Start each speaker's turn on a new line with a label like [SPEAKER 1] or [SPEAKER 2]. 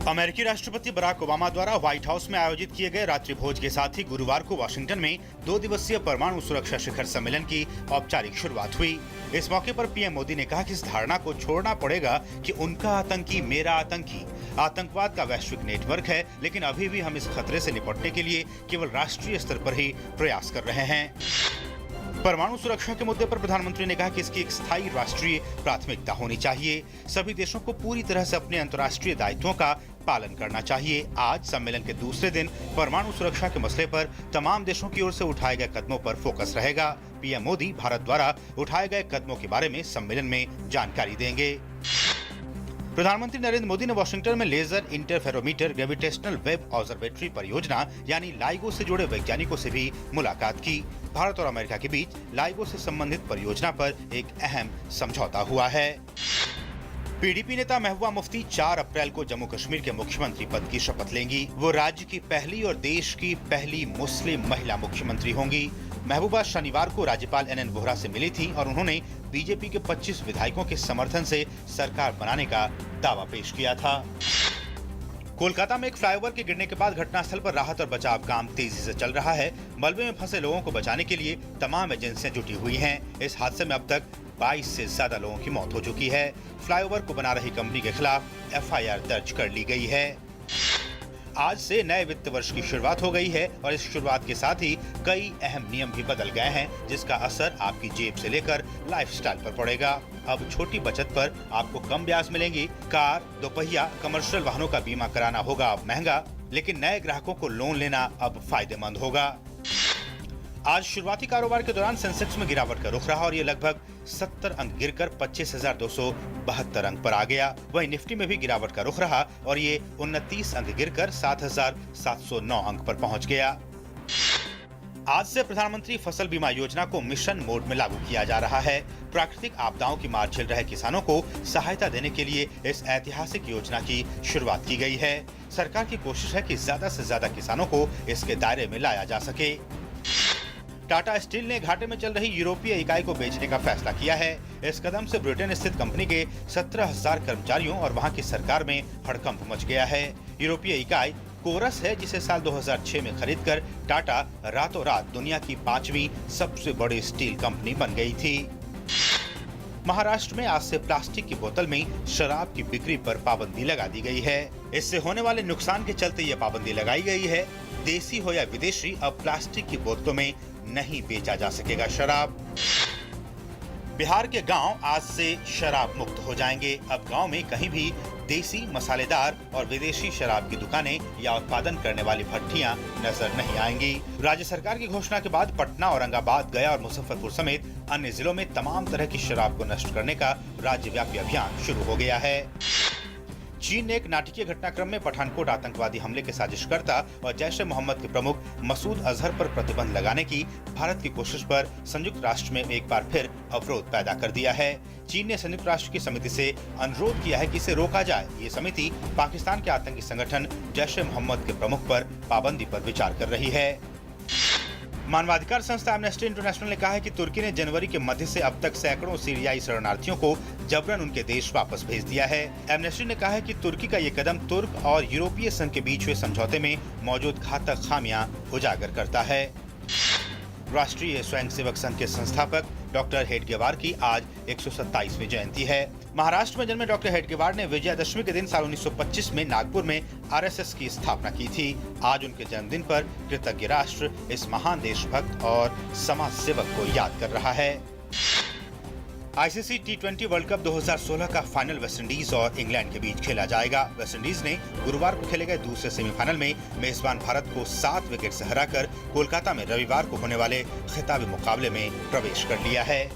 [SPEAKER 1] अमेरिकी राष्ट्रपति Barack Obama द्वारा व्हाइट हाउस में आयोजित किए गए रात्रि भोज के साथ ही गुरुवार को वाशिंगटन में 2 दिवसीय परमाणु सुरक्षा शिखर सम्मेलन की औपचारिक शुरुआत हुई। इस मौके पर पीएम मोदी ने कहा कि इस धारणा को छोड़ना पड़ेगा कि उनका आतंकी मेरा आतंकी। आतंकवाद का वैश्विक नेटवर्क है, लेकिन अभी भी हम इस खतरे से निपटने के लिए केवल राष्ट्रीय स्तर पर ही प्रयास कर रहे हैं। परमाणु सुरक्षा के मुद्दे पर प्रधानमंत्री ने कहा कि इसकी एक स्थायी राष्ट्रीय प्राथमिकता होनी चाहिए। सभी देशों को पूरी तरह से अपने अंतर्राष्ट्रीय दायित्वों का पालन करना चाहिए। आज सम्मेलन के दूसरे दिन परमाणु सुरक्षा के मसले पर तमाम देशों की ओर से उठाए गए कदमों पर फोकस रहेगा। पीएम मोदी भारत द्वारा उठाए गए कदमों के बारे में सम्मेलन में जानकारी देंगे। प्रधानमंत्री नरेंद्र मोदी ने वाशिंगटन में laser interferometer gravitational wave observatory परियोजना यानी लाइगो से जुड़े वैज्ञानिकों से भी मुलाकात की। भारत और अमेरिका के बीच लाइगो से संबंधित परियोजना पर एक अहम समझौता हुआ है। पीडीपी नेता महबूबा मुफ्ती 4 अप्रैल को जम्मू कश्मीर के मुख्यमंत्री पद की शपथ लेंगी। वो राज्य की पहली और देश की पहली मुस्लिम महिला मुख्यमंत्री होंगी। महबूबा शनिवार को राज्यपाल NN वोहरा से मिली थी और उन्होंने बीजेपी के 25 विधायकों के समर्थन से सरकार बनाने का दावा पेश किया था। कोलकाता में एक फ्लाईओवर के गिरने के बाद घटनास्थल पर राहत और बचाव काम तेजी से चल रहा है। मलबे में फंसे लोगों को बचाने के लिए तमाम एजेंसियां जुटी हुई हैं। इस हादसे में अब तक 22 से ज्यादा लोगों की मौत हो चुकी है। फ्लाईओवर को बना रही कंपनी के खिलाफ FIR दर्ज कर ली गई है। आज से नए वित्त वर्ष की शुरुआत हो गई है और इस शुरुआत के साथ ही कई अहम नियम भी बदल गए हैं, जिसका असर आपकी जेब से लेकर लाइफस्टाइल पर पड़ेगा। अब छोटी बचत पर आपको कम ब्याज मिलेंगी। कार, दोपहिया, कमर्शियल वाहनों का बीमा कराना होगा अब महंगा, लेकिन नए ग्राहकों को लोन लेना अब फायदेमंद होगा। आज शुरुआती कारोबार के दौरान सेंसेक्स में गिरावट का रुख रहा और ये लगभग 70 अंक गिरकर 25,272 अंक पर आ गया। वहीं निफ्टी में भी गिरावट का रुख रहा और ये 29 अंक गिरकर 7,709 अंक पर पहुंच गया। आज से प्रधानमंत्री फसल बीमा योजना को मिशन मोड में लागू किया जा रहा है। प्राकृतिक आपदाओं की मार झेल रहे किसानों को सहायता देने के लिए इस ऐतिहासिक योजना की शुरुआत की गई है। सरकार की कोशिश है कि ज्यादा से ज्यादा किसानों को इसके दायरे में लाया जा सके। टाटा स्टील ने घाटे में चल रही यूरोपीय इकाई को बेचने का फैसला किया है। इस कदम से ब्रिटेन स्थित कंपनी के 17,000 कर्मचारियों और वहां की सरकार में हड़कंप मच गया है। यूरोपीय इकाई कोरस है, जिसे साल 2006 में खरीदकर टाटा रातों रात दुनिया की 5वीं सबसे बड़ी स्टील कंपनी बन गई थी। महाराष्ट्र में आज से प्लास्टिक की बोतल में शराब की बिक्री पर पाबंदी लगा दी गई है। इससे होने वाले नुकसान के चलते ये पाबंदी लगाई गई है। देसी हो या विदेशी, अब प्लास्टिक की बोतलों में नहीं बेचा जा सकेगा शराब। बिहार के गांव आज से शराब मुक्त हो जाएंगे। अब गांव में कहीं भी देसी, मसालेदार और विदेशी शराब की दुकानें या उत्पादन करने वाली भट्टियां नजर नहीं आएंगी। राज्य सरकार की घोषणा के बाद पटना, औरंगाबाद, गया और मुजफ्फरपुर समेत अन्य जिलों में तमाम तरह की शराब को नष्ट करने का राज्यव्यापी अभियान शुरू हो गया है। चीन ने एक नाटकीय घटनाक्रम में पठानकोट आतंकवादी हमले के साजिशकर्ता और जैश-ए-मोहम्मद के प्रमुख मसूद अजहर पर प्रतिबंध लगाने की भारत की कोशिश पर संयुक्त राष्ट्र में एक बार फिर अवरोध पैदा कर दिया है। चीन ने संयुक्त राष्ट्र की समिति से अनुरोध किया है कि इसे रोका जाए। ये समिति पाकिस्तान के आतंकी संगठन जैश-ए-मोहम्मद के प्रमुख पर पाबंदी पर विचार कर रही है। मानवाधिकार संस्था एमनेस्टी इंटरनेशनल ने कहा है कि तुर्की ने जनवरी के मध्य से अब तक सैकड़ों सीरियाई शरणार्थियों को जबरन उनके देश वापस भेज दिया है। एमनेस्टी ने कहा है कि तुर्की का ये कदम तुर्क और यूरोपीय संघ के बीच हुए समझौते में मौजूद घातक खामियां उजागर करता है। राष्ट्रीय स्वयंसेवक संघ के संस्थापक डॉक्टर हेडगेवार की आज 127वीं जयंती है। महाराष्ट्र में जन्मे डॉक्टर हेडगेवार ने विजयादशमी के दिन साल 1925 में नागपुर में RSS की स्थापना की थी। आज उनके जन्मदिन पर कृतज्ञ राष्ट्र इस महान देशभक्त और समाज सेवक को याद कर रहा है। ICC T20 वर्ल्ड कप 2016 का फाइनल वेस्टइंडीज और इंग्लैंड के बीच खेला जाएगा। वेस्टइंडीज ने गुरुवार को खेले गए दूसरे सेमीफाइनल में मेजबान भारत को 7 विकेट से हराकर कोलकाता में रविवार को होने वाले खिताबी मुकाबले में प्रवेश कर लिया है।